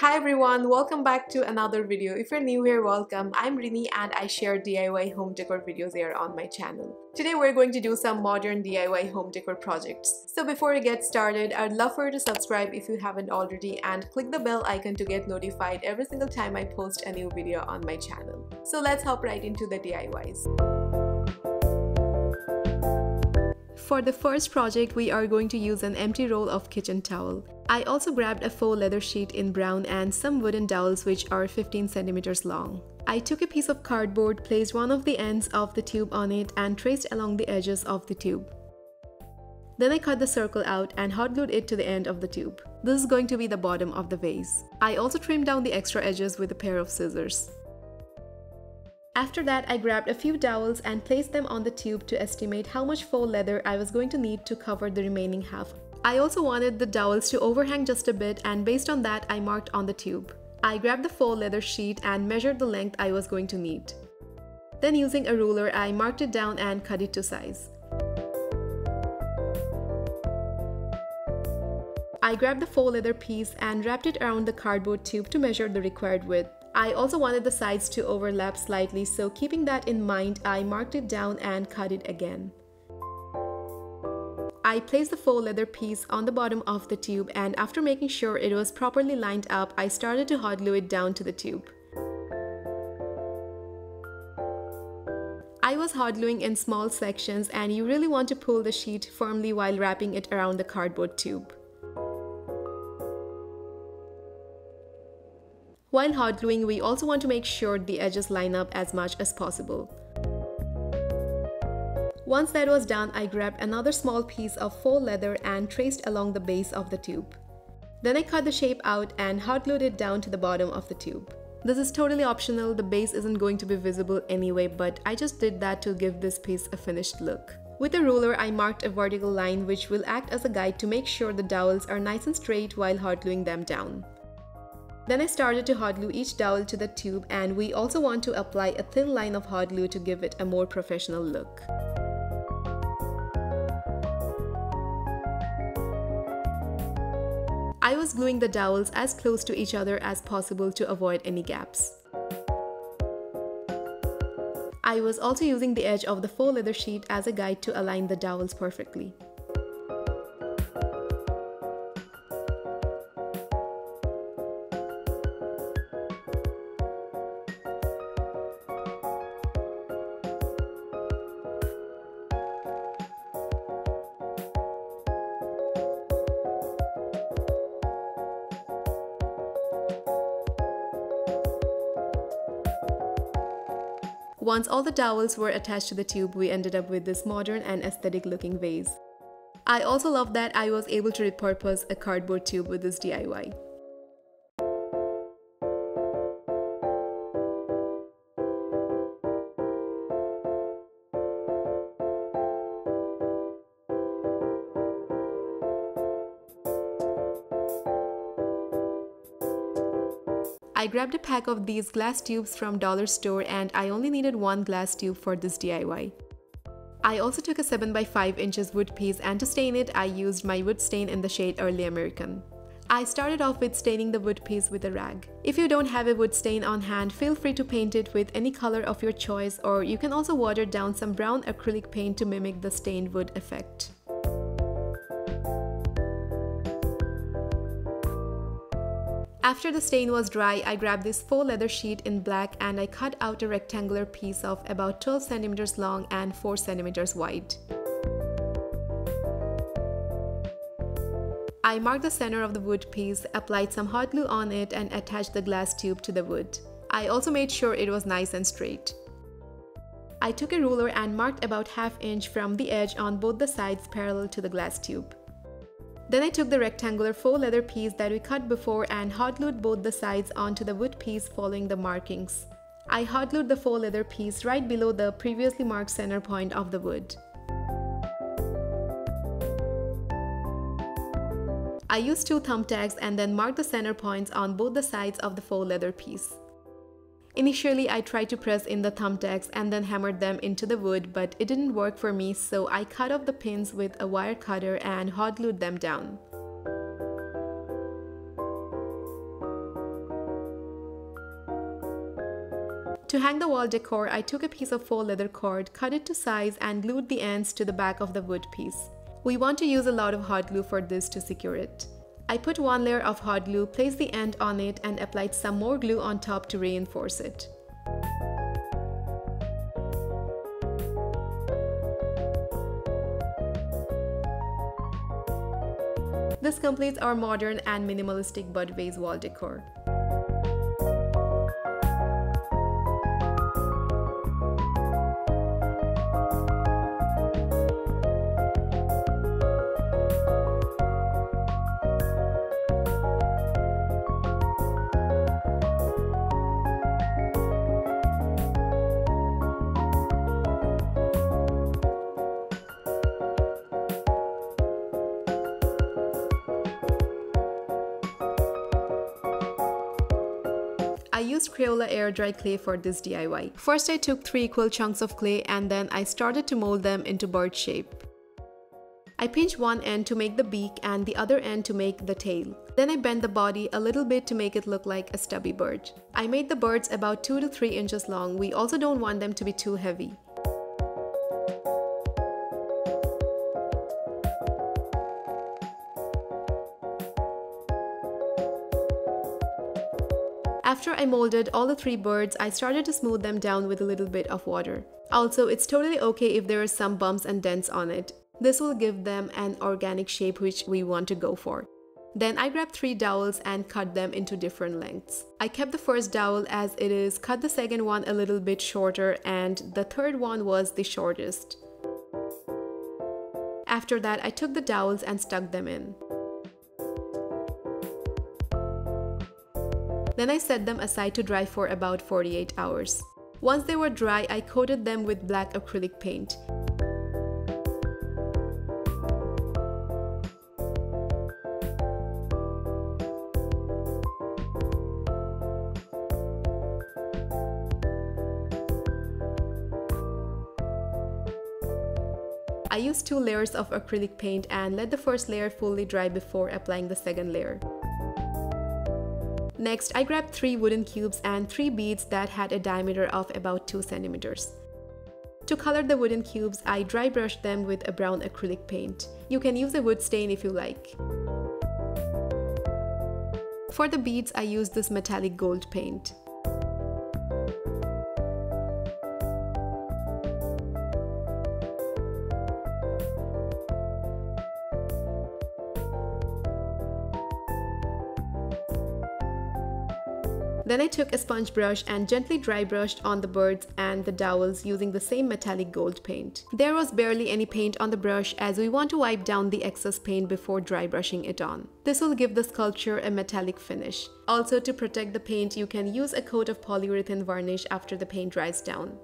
Hi everyone, welcome back to another video. If you're new here, welcome. I'm Rini and I share DIY home decor videos here on my channel. Today we're going to do some modern DIY home decor projects. So before we get started, I'd love for you to subscribe if you haven't already and click the bell icon to get notified every single time I post a new video on my channel. So let's hop right into the DIYs. For the first project, we are going to use an empty roll of kitchen towel. I also grabbed a faux leather sheet in brown and some wooden dowels which are 15 centimeters long. I took a piece of cardboard, placed one of the ends of the tube on it and traced along the edges of the tube. Then I cut the circle out and hot glued it to the end of the tube. This is going to be the bottom of the vase. I also trimmed down the extra edges with a pair of scissors. After that, I grabbed a few dowels and placed them on the tube to estimate how much faux leather I was going to need to cover the remaining half. I also wanted the dowels to overhang just a bit, and based on that, I marked on the tube. I grabbed the faux leather sheet and measured the length I was going to need. Then using a ruler, I marked it down and cut it to size. I grabbed the faux leather piece and wrapped it around the cardboard tube to measure the required width. I also wanted the sides to overlap slightly, so keeping that in mind, I marked it down and cut it again. I placed the faux leather piece on the bottom of the tube, and after making sure it was properly lined up, I started to hot glue it down to the tube. I was hot gluing in small sections, and you really want to pull the sheet firmly while wrapping it around the cardboard tube. While hot gluing, we also want to make sure the edges line up as much as possible. Once that was done, I grabbed another small piece of faux leather and traced along the base of the tube. Then I cut the shape out and hot glued it down to the bottom of the tube. This is totally optional, the base isn't going to be visible anyway, but I just did that to give this piece a finished look. With a ruler, I marked a vertical line which will act as a guide to make sure the dowels are nice and straight while hot gluing them down. Then I started to hot glue each dowel to the tube, and we also want to apply a thin line of hot glue to give it a more professional look. I was gluing the dowels as close to each other as possible to avoid any gaps. I was also using the edge of the faux leather sheet as a guide to align the dowels perfectly. Once all the dowels were attached to the tube, we ended up with this modern and aesthetic looking vase. I also love that I was able to repurpose a cardboard tube with this DIY. I grabbed a pack of these glass tubes from dollar store, and I only needed one glass tube for this DIY. I also took a 7 by 5 inches wood piece, and to stain it, I used my wood stain in the shade Early American. I started off with staining the wood piece with a rag. If you don't have a wood stain on hand, feel free to paint it with any color of your choice, or you can also water down some brown acrylic paint to mimic the stained wood effect. After the stain was dry, I grabbed this faux leather sheet in black and I cut out a rectangular piece of about 12 centimeters long and 4 centimeters wide. I marked the center of the wood piece, applied some hot glue on it and attached the glass tube to the wood. I also made sure it was nice and straight. I took a ruler and marked about ½ inch from the edge on both the sides parallel to the glass tube. Then I took the rectangular faux leather piece that we cut before and hot glued both the sides onto the wood piece following the markings. I hot glued the faux leather piece right below the previously marked center point of the wood. I used 2 thumbtacks and then marked the center points on both the sides of the faux leather piece. Initially, I tried to press in the thumbtacks and then hammered them into the wood, but it didn't work for me, so I cut off the pins with a wire cutter and hot glued them down. To hang the wall decor, I took a piece of faux leather cord, cut it to size and glued the ends to the back of the wood piece. We want to use a lot of hot glue for this to secure it. I put one layer of hot glue, placed the end on it and applied some more glue on top to reinforce it. This completes our modern and minimalistic bud vase wall decor. I used Crayola air dry clay for this DIY. First I took 3 equal chunks of clay and then I started to mold them into bird shape. I pinched one end to make the beak and the other end to make the tail. Then I bent the body a little bit to make it look like a stubby bird. I made the birds about 2 to 3 inches long. We also don't want them to be too heavy. After I molded all the 3 birds, I started to smooth them down with a little bit of water. Also, it's totally okay if there are some bumps and dents on it. This will give them an organic shape which we want to go for. Then I grabbed 3 dowels and cut them into different lengths. I kept the first dowel as it is, cut the second one a little bit shorter, and the third one was the shortest. After that, I took the dowels and stuck them in. Then I set them aside to dry for about 48 hours. Once they were dry, I coated them with black acrylic paint. I used 2 layers of acrylic paint and let the first layer fully dry before applying the second layer. Next, I grabbed 3 wooden cubes and 3 beads that had a diameter of about 2 centimeters. To color the wooden cubes, I dry brushed them with a brown acrylic paint. You can use a wood stain if you like. For the beads, I used this metallic gold paint. Then I took a sponge brush and gently dry brushed on the birds and the dowels using the same metallic gold paint. There was barely any paint on the brush as we want to wipe down the excess paint before dry brushing it on. This will give the sculpture a metallic finish. Also, to protect the paint, you can use a coat of polyurethane varnish after the paint dries down.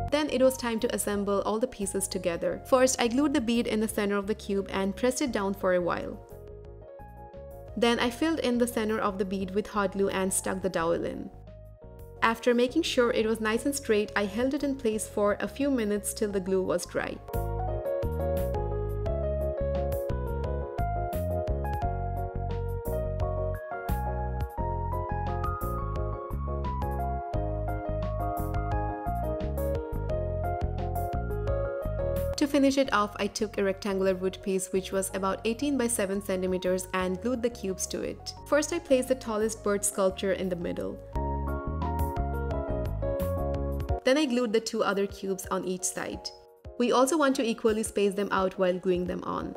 Then it was time to assemble all the pieces together. First, I glued the bead in the center of the cube and pressed it down for a while. Then I filled in the center of the bead with hot glue and stuck the dowel in. After making sure it was nice and straight, I held it in place for a few minutes till the glue was dry. To finish it off, I took a rectangular wood piece which was about 18 by 7 centimeters and glued the cubes to it. First, I placed the tallest bird sculpture in the middle. Then I glued the 2 other cubes on each side. We also want to equally space them out while gluing them on.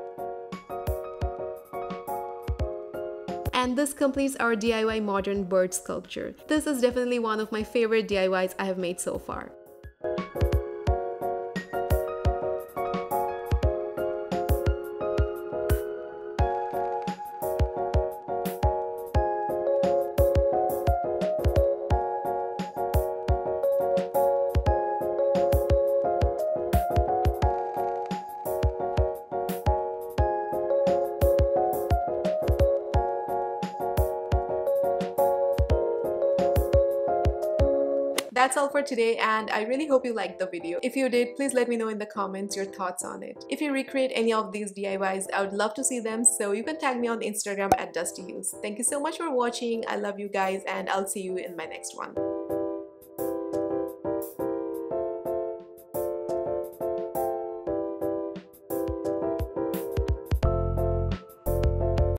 And this completes our DIY modern bird sculpture. This is definitely one of my favorite DIYs I have made so far. That's all for today, and I really hope you liked the video. If you did, please let me know in the comments your thoughts on it. If you recreate any of these DIYs, I would love to see them, so you can tag me on Instagram at DustyHues. Thank you so much for watching. I love you guys, and I'll see you in my next one.